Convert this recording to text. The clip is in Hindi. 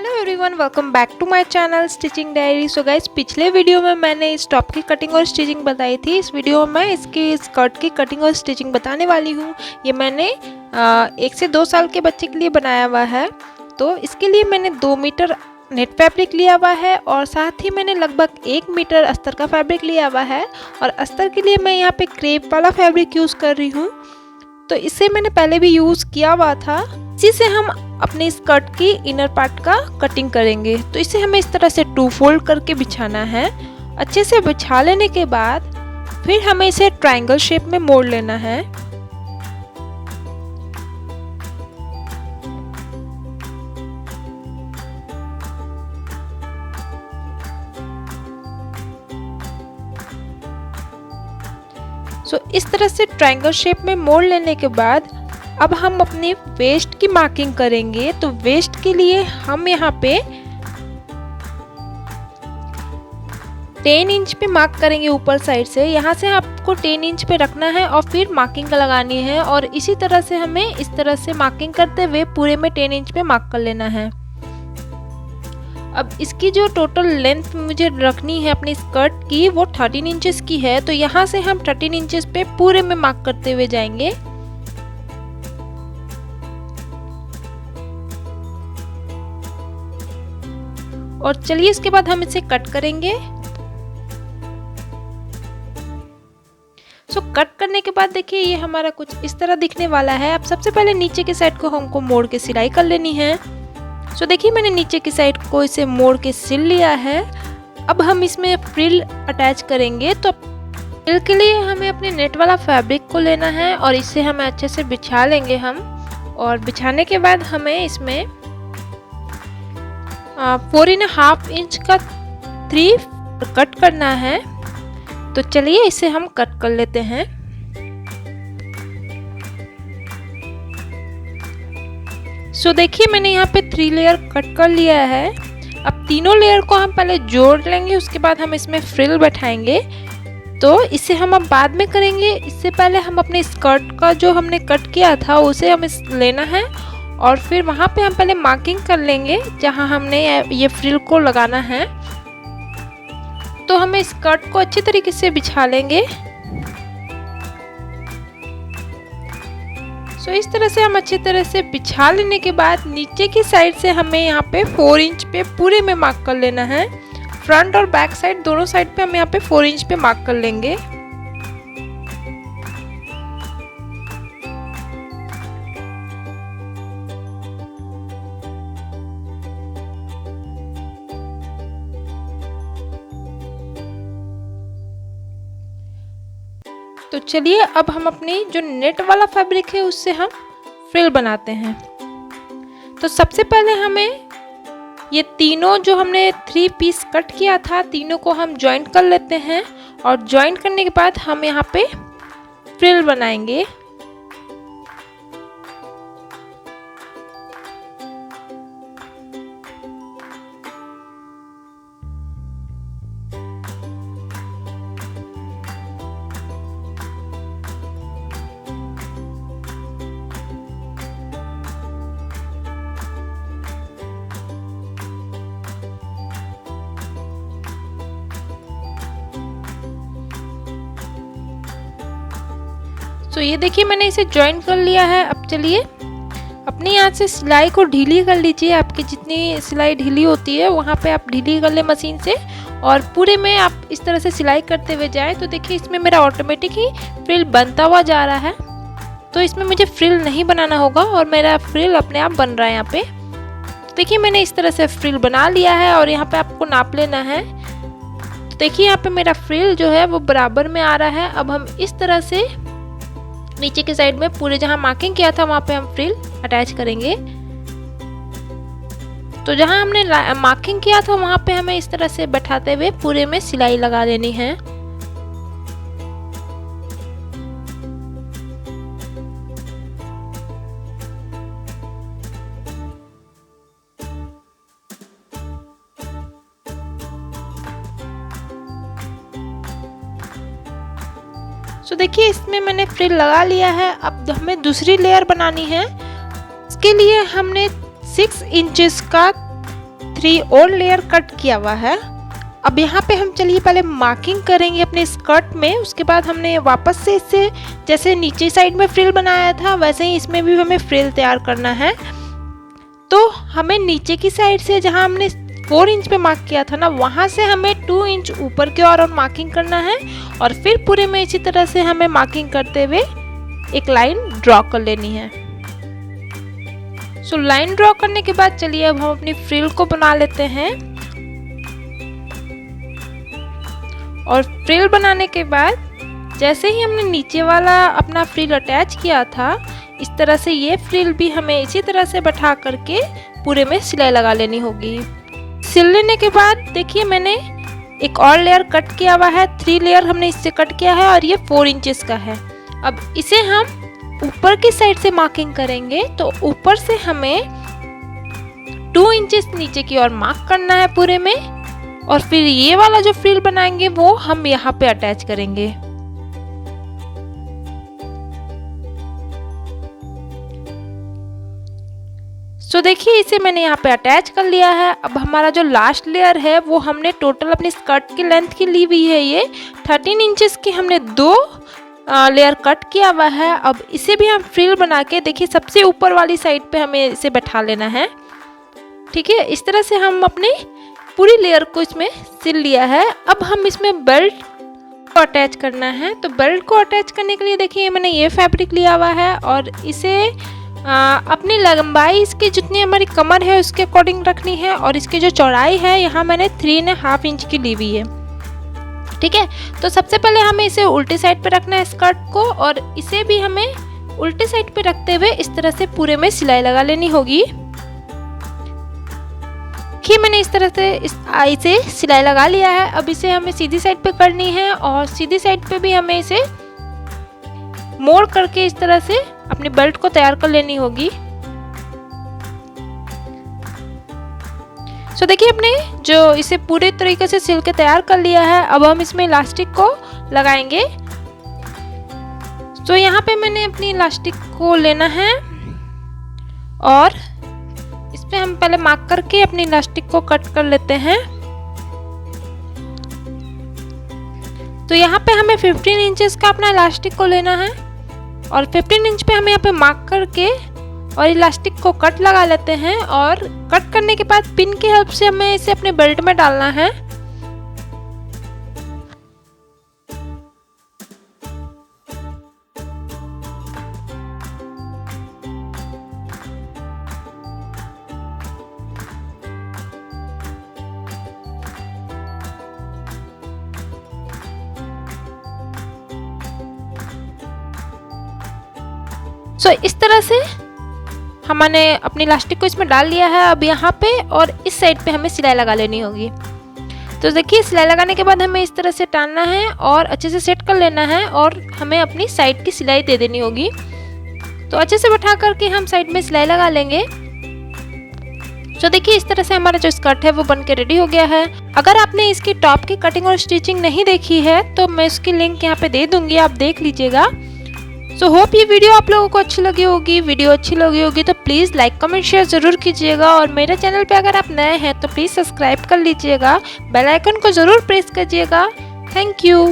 Hello everyone, welcome back to my channel stitching diary. So guys, पिछले वीडियो में मैंने इस टॉप की कटिंग और स्टिचिंग बताई थी। इस वीडियो में मैं इसकी स्कर्ट की कटिंग और स्टिचिंग बताने वाली हूँ। ये मैंने 1 से 2 साल के बच्चे के लिए बनाया हुआ है। तो इसके लिए मैंने 2 मीटर नेट फैब्रिक लिया हुआ है और साथ ही मैंने लगभग 1 मीटर अस्तर का फैब्रिक लिया हुआ है। और अस्तर के लिए मैं यहाँ पे क्रेप वाला फैब्रिक यूज़ कर रही हूँ। तो इसे मैंने पहले भी यूज़ किया हुआ था। इसी से हम अपने स्कर्ट की इनर पार्ट का कटिंग करेंगे। तो इसे हमें इस तरह से 2 फोल्ड करके बिछाना है। अच्छे से बिछा लेने के बाद फिर हमें इसे ट्रायंगल शेप में मोड़ लेना है। इस तरह से ट्रायंगल शेप में मोड़ लेने के बाद अब हम अपने वेस्ट की मार्किंग करेंगे। तो वेस्ट के लिए हम यहाँ पे 10 इंच पे मार्क करेंगे ऊपर साइड से। यहाँ से आपको 10 इंच पे रखना है और फिर मार्किंग लगानी है। और इसी तरह से हमें इस तरह से मार्किंग करते हुए पूरे में 10 इंच पे मार्क कर लेना है। अब इसकी जो टोटल लेंथ मुझे रखनी है अपनी स्कर्ट की वो 13 इंचेस की है। तो यहाँ से हम 13 इंचेस पे पूरे में मार्क करते हुए जाएंगे। और चलिए इसके बाद हम इसे कट करेंगे। कट करने के बाद देखिए ये हमारा कुछ इस तरह दिखने वाला है। अब सबसे पहले नीचे की साइड को हमको मोड़ के सिलाई कर लेनी है। देखिए मैंने नीचे की साइड को इसे मोड़ के सिल लिया है। अब हम इसमें फ्रिल अटैच करेंगे। तो फ्रिल के लिए हमें अपने नेट वाला फैब्रिक को लेना है और इसे हमें अच्छे से बिछा लेंगे हम। और बिछाने के बाद हमें इसमें 4.5 इंच का 3 कट करना है। तो चलिए इसे हम कट कर लेते हैं। देखिए मैंने यहाँ पे 3 लेयर कट कर लिया है। अब तीनों लेयर को हम पहले जोड़ लेंगे, उसके बाद हम इसमें फ्रिल बैठाएंगे। तो इसे हम अब बाद में करेंगे। इससे पहले हम अपने स्कर्ट का जो हमने कट किया था उसे हमें लेना है और फिर वहाँ पे हम पहले मार्किंग कर लेंगे जहाँ हमने ये फ्रिल को लगाना है। तो हमें स्कर्ट को अच्छी तरीके से बिछा लेंगे। इस तरह से हम अच्छी तरह से बिछा लेने के बाद नीचे की साइड से हमें यहाँ पे 4 इंच पे पूरे में मार्क कर लेना है। फ्रंट और बैक साइड दोनों साइड पे हम यहाँ पे 4 इंच पे मार्क कर लेंगे। तो चलिए अब हम अपनी जो नेट वाला फैब्रिक है उससे हम फ्रिल बनाते हैं। तो सबसे पहले हमें ये तीनों जो हमने 3 पीस कट किया था तीनों को हम जॉइंट कर लेते हैं। और जॉइंट करने के बाद हम यहाँ पे फ्रिल बनाएंगे। ये देखिए मैंने इसे जॉइन कर लिया है। अब चलिए अपने यहाँ से सिलाई को ढीली कर लीजिए। आपकी जितनी सिलाई ढीली होती है वहाँ पे आप ढीली कर ले मशीन से और पूरे में आप इस तरह से सिलाई करते हुए जाएं। तो देखिए इसमें मेरा ऑटोमेटिक ही फ्रिल बनता हुआ जा रहा है। तो इसमें मुझे फ्रिल नहीं बनाना होगा और मेरा फ्रिल अपने आप बन रहा है यहाँ पे। तो देखिए मैंने इस तरह से फ्रिल बना लिया है और यहाँ पे आपको नाप लेना है। तो देखिए यहाँ पे मेरा फ्रिल जो है वो बराबर में आ रहा है। अब हम इस तरह से नीचे के साइड में पूरे जहां मार्किंग किया था वहां पे हम फ्रिल अटैच करेंगे। तो जहां हमने मार्किंग किया था वहां पे हमें इस तरह से बैठाते हुए पूरे में सिलाई लगा देनी है। देखिए इसमें मैंने फ्रिल लगा लिया है। अब हमें दूसरी लेयर बनानी है। इसके लिए हमने 6 इंचेस का 3 और लेयर कट किया हुआ है। अब यहाँ पे हम चलिए पहले मार्किंग करेंगे अपने स्कर्ट में। उसके बाद हमने वापस से इससे जैसे नीचे साइड में फ्रिल बनाया था वैसे ही इसमें भी हमें फ्रिल तैयार करना है। तो हमें नीचे की साइड से जहाँ हमने 4 इंच पे मार्क किया था ना, वहाँ से हमें 2 इंच ऊपर की ओर और मार्किंग करना है और फिर पूरे में इसी तरह से हमें मार्किंग करते हुए एक लाइन ड्रॉ कर लेनी है। सो लाइन ड्रॉ करने के बाद चलिए अब हम अपनी फ्रिल को बना लेते हैं। और फ्रिल बनाने के बाद जैसे ही हमने नीचे वाला अपना फ्रिल अटैच किया था, इस तरह से ये फ्रिल भी हमें इसी तरह से बैठा करके पूरे में सिलाई लगा लेनी होगी। सिल लेने के बाद देखिए मैंने एक और लेयर कट किया हुआ है। 3 लेयर हमने इससे कट किया है और ये 4 इंचेस का है। अब इसे हम ऊपर की साइड से मार्किंग करेंगे। तो ऊपर से हमें 2 इंचेस नीचे की ओर मार्क करना है पूरे में और फिर ये वाला जो फ्रिल बनाएंगे वो हम यहाँ पे अटैच करेंगे। तो देखिए इसे मैंने यहाँ पे अटैच कर लिया है। अब हमारा जो लास्ट लेयर है वो हमने टोटल अपनी स्कर्ट की लेंथ की ली हुई है। ये 13 इंचेस की हमने 2 लेयर कट किया हुआ है। अब इसे भी हम फ्रिल बना के देखिए सबसे ऊपर वाली साइड पे हमें इसे बैठा लेना है। ठीक है, इस तरह से हम अपनी पूरी लेयर को इसमें सिल लिया है। अब हम इसमें बेल्ट को अटैच करना है। तो बेल्ट को अटैच करने के लिए देखिए मैंने ये फैब्रिक लिया हुआ है और इसे अपनी लंबाई इसकी जितनी हमारी कमर है उसके अकॉर्डिंग रखनी है और इसकी जो चौड़ाई है यहाँ मैंने 3.5 इंच की ली हुई है। ठीक है, तो सबसे पहले हमें इसे उल्टी साइड पे रखना है स्कर्ट को और इसे भी हमें उल्टी साइड पे रखते हुए इस तरह से पूरे में सिलाई लगा लेनी होगी। कि मैंने इस तरह से इसे सिलाई लगा लिया है। अब इसे हमें सीधी साइड पे करनी है और सीधी साइड पे भी हमें इसे मोड़ करके इस तरह से अपनी बेल्ट को तैयार कर लेनी होगी। सो देखिए अपने जो इसे पूरे तरीके से सिल के तैयार कर लिया है। अब हम इसमें इलास्टिक को लगाएंगे। तो यहाँ पे मैंने अपनी इलास्टिक को लेना है और इस पे हम पहले मार्क करके अपनी इलास्टिक को कट कर लेते हैं। तो यहाँ पे हमें 15 इंचेस का अपना इलास्टिक को लेना है और 15 इंच पे हमें यहाँ पे मार्क करके और इलास्टिक को कट लगा लेते हैं और कट करने के बाद पिन की हेल्प से हमें इसे अपने बेल्ट में डालना है। सो इस तरह से हमने अपनी इलास्टिक को इसमें डाल लिया है। अब यहाँ पे और इस साइड पे हमें सिलाई लगा लेनी होगी। तो देखिए सिलाई लगाने के बाद हमें इस तरह से टानना है और अच्छे से सेट कर लेना है और हमें अपनी साइड की सिलाई दे देनी होगी। तो अच्छे से बैठा करके हम साइड में सिलाई लगा लेंगे। तो देखिए इस तरह से हमारा जो स्कर्ट है वो बन के रेडी हो गया है। अगर आपने इसकी टॉप की कटिंग और स्टिचिंग नहीं देखी है तो मैं उसकी लिंक यहाँ पे दे दूंगी, आप देख लीजिएगा। सो होप ये वीडियो आप लोगों को अच्छी लगी होगी। वीडियो अच्छी लगी होगी तो प्लीज़ लाइक कमेंट शेयर ज़रूर कीजिएगा और मेरे चैनल पे अगर आप नए हैं तो प्लीज़ सब्सक्राइब कर लीजिएगा। बेल आइकन को ज़रूर प्रेस कीजिएगा। Thank you.